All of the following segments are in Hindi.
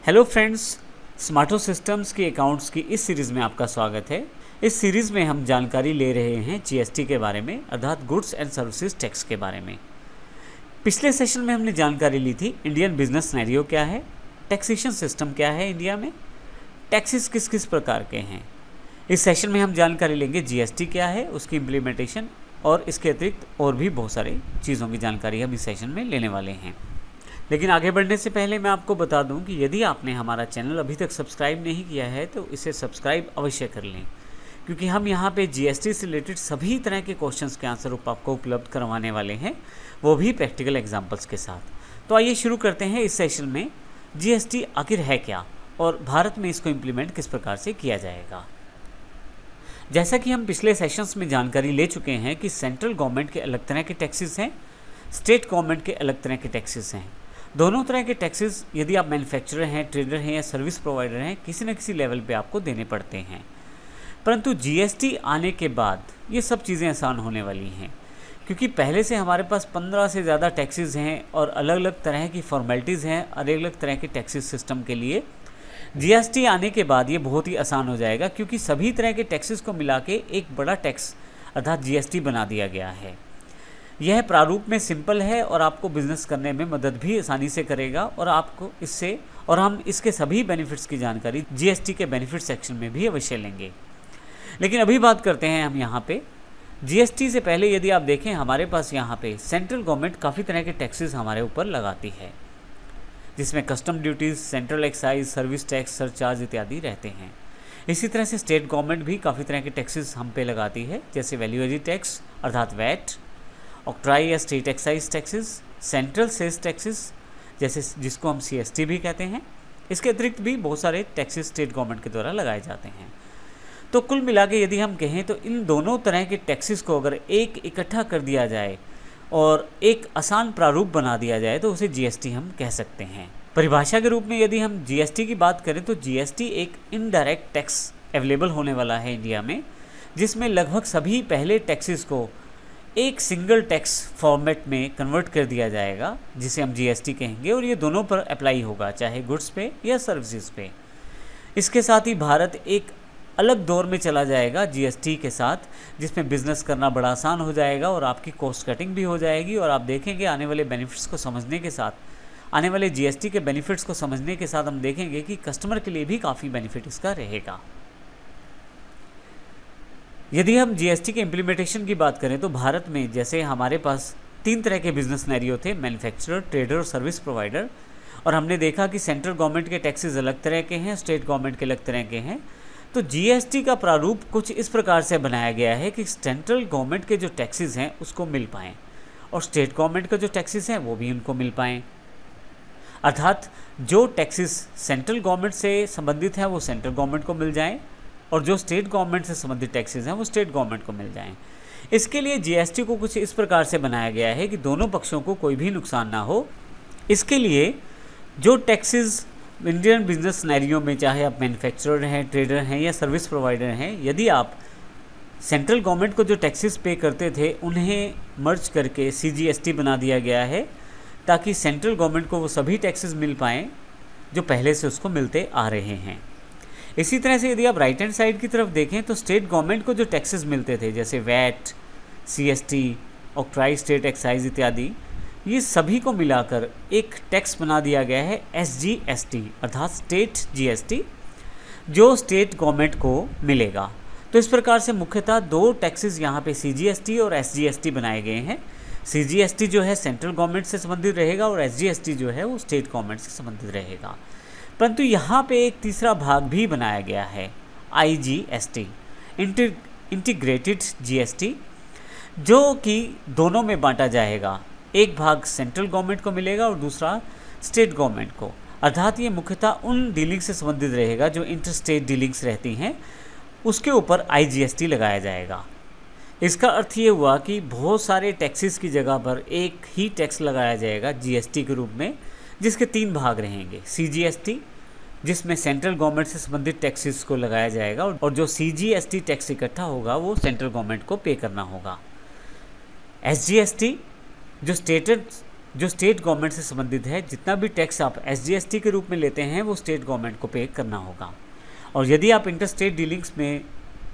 हेलो फ्रेंड्स, स्मार्टो सिस्टम्स की अकाउंट्स की इस सीरीज़ में आपका स्वागत है। इस सीरीज़ में हम जानकारी ले रहे हैं जीएसटी के बारे में, अर्थात गुड्स एंड सर्विसेज टैक्स के बारे में। पिछले सेशन में हमने जानकारी ली थी इंडियन बिजनेस सिनेरियो क्या है, टैक्सेशन सिस्टम क्या है इंडिया में, टैक्सेस किस किस प्रकार के हैं। इस सेशन में हम जानकारी लेंगे जीएसटी क्या है, उसकी इम्प्लीमेंटेशन और इसके अतिरिक्त और भी बहुत सारी चीज़ों की जानकारी हम इस सेशन में लेने वाले हैं। लेकिन आगे बढ़ने से पहले मैं आपको बता दूं कि यदि आपने हमारा चैनल अभी तक सब्सक्राइब नहीं किया है तो इसे सब्सक्राइब अवश्य कर लें, क्योंकि हम यहाँ पे जीएसटी से रिलेटेड सभी तरह के क्वेश्चंस के आंसर आपको उपलब्ध करवाने वाले हैं, वो भी प्रैक्टिकल एग्जांपल्स के साथ। तो आइए शुरू करते हैं इस सेशन में। जीएसटी आखिर है क्या और भारत में इसको इम्प्लीमेंट किस प्रकार से किया जाएगा। जैसा कि हम पिछले सेशंस में जानकारी ले चुके हैं कि सेंट्रल गवर्नमेंट के अलग तरह के टैक्सेस हैं, स्टेट गवर्नमेंट के अलग तरह के टैक्सेस हैं। दोनों तरह के टैक्सेस यदि आप मैन्युफैक्चरर हैं, ट्रेडर हैं या सर्विस प्रोवाइडर हैं, किसी न किसी लेवल पे आपको देने पड़ते हैं। परंतु जीएसटी आने के बाद ये सब चीज़ें आसान होने वाली हैं, क्योंकि पहले से हमारे पास 15 से ज़्यादा टैक्सेस हैं और अलग अलग तरह की फॉर्मेलिटीज़ हैं अलग अलग तरह के टैक्सेस सिस्टम के लिए। जीएसटी आने के बाद ये बहुत ही आसान हो जाएगा, क्योंकि सभी तरह के टैक्सेस को मिला के एक बड़ा टैक्स अर्थात जीएसटी बना दिया गया है। यह प्रारूप में सिंपल है और आपको बिजनेस करने में मदद भी आसानी से करेगा और आपको इससे और हम इसके सभी बेनिफिट्स की जानकारी जीएसटी के बेनिफिट सेक्शन में भी अवश्य लेंगे। लेकिन अभी बात करते हैं हम यहाँ पे जीएसटी से पहले। यदि आप देखें हमारे पास यहाँ पे सेंट्रल गवर्नमेंट काफ़ी तरह के टैक्सेस हमारे ऊपर लगाती है, जिसमें custom duties, central excise, service tax, surcharge इत्यादि रहते हैं। इसी तरह से स्टेट गवर्नमेंट भी काफ़ी तरह के टैक्सेस हम पे लगाती है, जैसे वैल्यू एडिड टैक्स अर्थात वैट, ऑक्ट्राई या state excise taxes, central sales taxes जैसे जिसको हम सीएसटी भी कहते हैं। इसके अतिरिक्त भी बहुत सारे टैक्सेस स्टेट गवर्नमेंट के द्वारा लगाए जाते हैं। तो कुल मिला के यदि हम कहें तो इन दोनों तरह के टैक्सेस को अगर एक इकट्ठा कर दिया जाए और एक आसान प्रारूप बना दिया जाए तो उसे जीएसटी हम कह सकते हैं। परिभाषा के रूप में यदि हम जीएसटी की बात करें तो जीएसटी एक इनडायरेक्ट टैक्स अवेलेबल होने वाला है इंडिया में, जिसमें लगभग सभी पहले टैक्सेस को एक सिंगल टैक्स फॉर्मेट में कन्वर्ट कर दिया जाएगा, जिसे हम जीएसटी कहेंगे, और ये दोनों पर अप्लाई होगा, चाहे गुड्स पे या सर्विसेज पे। इसके साथ ही भारत एक अलग दौर में चला जाएगा जीएसटी के साथ, जिसमें बिजनेस करना बड़ा आसान हो जाएगा और आपकी कॉस्ट कटिंग भी हो जाएगी। और आप देखेंगे आने वाले बेनिफिट्स को समझने के साथ, आने वाले जीएसटी के बेनिफिट्स को समझने के साथ हम देखेंगे कि कस्टमर के लिए भी काफ़ी बेनिफिट इसका रहेगा। यदि हम जीएसटी के इम्प्लीमेंटेशन की बात करें तो भारत में जैसे हमारे पास 3 तरह के बिजनेस सिनेरियो थे, मैन्युफैक्चरर, ट्रेडर और सर्विस प्रोवाइडर। और हमने देखा कि सेंट्रल गवर्नमेंट के टैक्सेस अलग तरह के हैं, स्टेट गवर्नमेंट के अलग तरह के हैं। तो जीएसटी का प्रारूप कुछ इस प्रकार से बनाया गया है कि सेंट्रल गवर्नमेंट के जो टैक्सेस हैं उसको मिल पाएँ और स्टेट गवर्नमेंट के जो टैक्सेस हैं वो भी उनको मिल पाएँ। अर्थात जो टैक्सेस सेंट्रल गवर्नमेंट से संबंधित हैं वो सेंट्रल गवर्नमेंट को मिल जाएँ और जो स्टेट गवर्नमेंट से संबंधित टैक्सेस हैं वो स्टेट गवर्नमेंट को मिल जाएं। इसके लिए जीएसटी को कुछ इस प्रकार से बनाया गया है कि दोनों पक्षों को कोई भी नुकसान ना हो। इसके लिए जो टैक्सेस इंडियन बिजनेस सिनेरियो में, चाहे आप मैन्युफैक्चरर हैं, ट्रेडर हैं या सर्विस प्रोवाइडर हैं, यदि आप सेंट्रल गवर्नमेंट को जो टैक्सेस पे करते थे उन्हें मर्ज करके सीजीएसटी बना दिया गया है, ताकि सेंट्रल गवर्नमेंट को वो सभी टैक्सेस मिल पाएँ जो पहले से उसको मिलते आ रहे हैं। इसी तरह से यदि आप राइट हैंड साइड की तरफ देखें तो स्टेट गवर्नमेंट को जो टैक्सेस मिलते थे, जैसे VAT, CST, octroi state excise इत्यादि, ये सभी को मिलाकर एक टैक्स बना दिया गया है एसजीएसटी अर्थात स्टेट जीएसटी, जो स्टेट गवर्नमेंट को मिलेगा। तो इस प्रकार से मुख्यतः 2 टैक्सेस यहाँ पे सीजीएसटी और एसजीएसटी बनाए गए हैं। सीजीएसटी जो है सेंट्रल गवर्नमेंट से संबंधित रहेगा और एसजीएसटी जो है वो स्टेट गवर्नमेंट से संबंधित रहेगा। परंतु यहाँ पे एक तीसरा भाग भी बनाया गया है, आईजीएसटी इंटीग्रेटेड जीएसटी, जो कि दोनों में बांटा जाएगा। एक भाग सेंट्रल गवर्नमेंट को मिलेगा और दूसरा स्टेट गवर्नमेंट को। अर्थात ये मुख्यतः उन डीलिंग से संबंधित रहेगा जो इंटर स्टेट डीलिंग्स रहती हैं, उसके ऊपर आईजीएसटी लगाया जाएगा। इसका अर्थ ये हुआ कि बहुत सारे टैक्सेस की जगह पर एक ही टैक्स लगाया जाएगा जीएसटी के रूप में, जिसके 3 भाग रहेंगे। सीजीएसटी, जिसमें सेंट्रल गवर्नमेंट से संबंधित टैक्सेस को लगाया जाएगा और जो सीजीएसटी टैक्स इकट्ठा होगा वो सेंट्रल गवर्नमेंट को पे करना होगा। एसजीएसटी, जो स्टेट जो स्टेट गवर्नमेंट से संबंधित है, जितना भी टैक्स आप SGST के रूप में लेते हैं वो स्टेट गवर्नमेंट को पे करना होगा। और यदि आप इंटर स्टेट डीलिंग्स में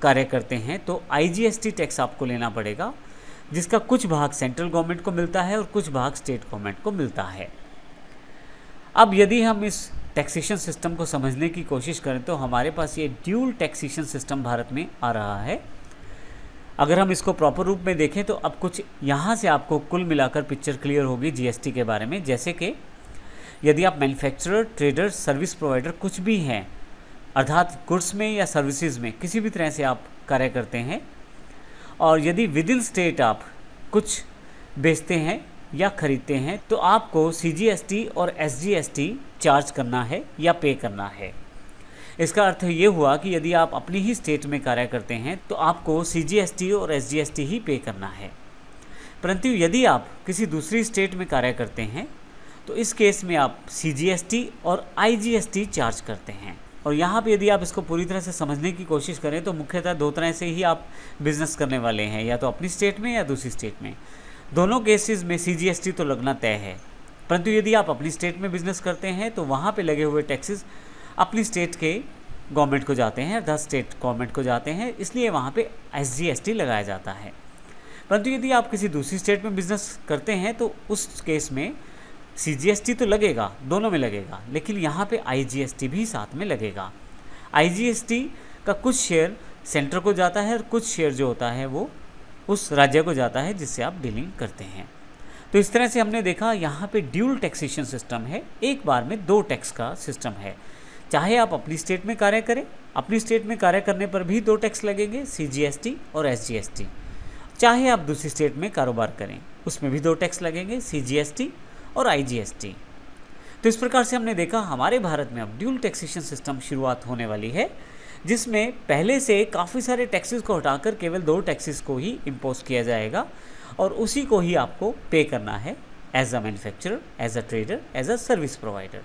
कार्य करते हैं तो IGST टैक्स आपको लेना पड़ेगा, जिसका कुछ भाग सेंट्रल गवर्नमेंट को मिलता है और कुछ भाग स्टेट गवर्नमेंट को मिलता है। अब यदि हम इस टैक्सेशन सिस्टम को समझने की कोशिश करें तो हमारे पास ये ड्यूल टैक्सेशन सिस्टम भारत में आ रहा है। अगर हम इसको प्रॉपर रूप में देखें तो अब कुछ यहाँ से आपको कुल मिलाकर पिक्चर क्लियर होगी GST के बारे में। जैसे कि यदि आप मैन्युफैक्चरर, ट्रेडर, सर्विस प्रोवाइडर कुछ भी हैं, अर्थात गुड्स में या सर्विसेज में किसी भी तरह से आप कार्य करते हैं, और यदि विद इन स्टेट आप कुछ बेचते हैं या खरीदते हैं तो आपको CGST और SGST चार्ज करना है या पे करना है। इसका अर्थ ये हुआ कि यदि आप अपनी ही स्टेट में कार्य करते हैं तो आपको CGST और SGST ही पे करना है। परंतु यदि आप किसी दूसरी स्टेट में कार्य करते हैं तो इस केस में आप CGST और IGST चार्ज करते हैं। और यहाँ पे यदि आप इसको पूरी तरह से समझने की कोशिश करें तो मुख्यतः दो तरह से ही आप बिजनेस करने वाले हैं, या तो अपनी स्टेट में या दूसरी स्टेट में। दोनों केसेस में CGST तो लगना तय है, परंतु यदि आप अपनी स्टेट में बिजनेस करते हैं तो वहाँ पे लगे हुए टैक्सेस अपनी स्टेट के गवर्नमेंट को जाते हैं, 10 स्टेट गवर्नमेंट को जाते हैं, इसलिए वहाँ पे SGST लगाया जाता है। परंतु यदि आप किसी दूसरी स्टेट में बिजनेस करते हैं तो उस केस में CGST तो लगेगा, दोनों में लगेगा, लेकिन यहाँ पे IGST भी साथ में लगेगा। IGST का कुछ शेयर सेंटर को जाता है और कुछ शेयर जो होता है वो उस राज्य को जाता है जिससे आप डीलिंग करते हैं। तो इस तरह से हमने देखा यहाँ पे ड्यूल टैक्सेशन सिस्टम है, एक बार में 2 टैक्स का सिस्टम है। चाहे आप अपनी स्टेट में कार्य करें, अपनी स्टेट में कार्य करने पर भी 2 टैक्स लगेंगे, CGST और SGST। चाहे आप दूसरी स्टेट में कारोबार करें, उसमें भी 2 टैक्स लगेंगे, CGST और IGST। तो इस प्रकार से हमने देखा हमारे भारत में अब ड्यूल टैक्सेशन सिस्टम शुरुआत होने वाली है, जिसमें पहले से काफ़ी सारे टैक्सेस को हटाकर केवल 2 टैक्सेस को ही इम्पोज किया जाएगा और उसी को ही आपको पे करना है as a manufacturer, as a trader, as a service provider.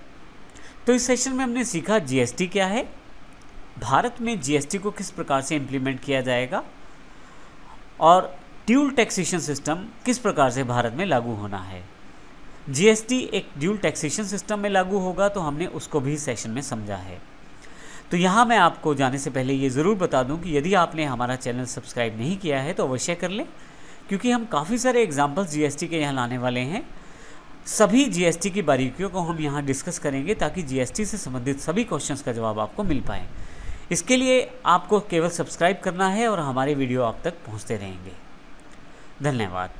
तो इस सेशन में हमने सीखा GST क्या है, भारत में GST को किस प्रकार से इम्प्लीमेंट किया जाएगा और ड्यूल टैक्सेशन सिस्टम किस प्रकार से भारत में लागू होना है। GST एक ड्यूल टैक्सेशन सिस्टम में लागू होगा तो हमने उसको भी सेशन में समझा है। तो यहाँ मैं आपको जाने से पहले ये ज़रूर बता दूँ कि यदि आपने हमारा चैनल सब्सक्राइब नहीं किया है तो अवश्य कर लें, क्योंकि हम काफ़ी सारे एग्जाम्पल्स GST के यहाँ लाने वाले हैं। सभी GST की बारीकियों को हम यहाँ डिस्कस करेंगे ताकि GST से संबंधित सभी क्वेश्चंस का जवाब आपको मिल पाए। इसके लिए आपको केवल सब्सक्राइब करना है और हमारे वीडियो आप तक पहुँचते रहेंगे। धन्यवाद।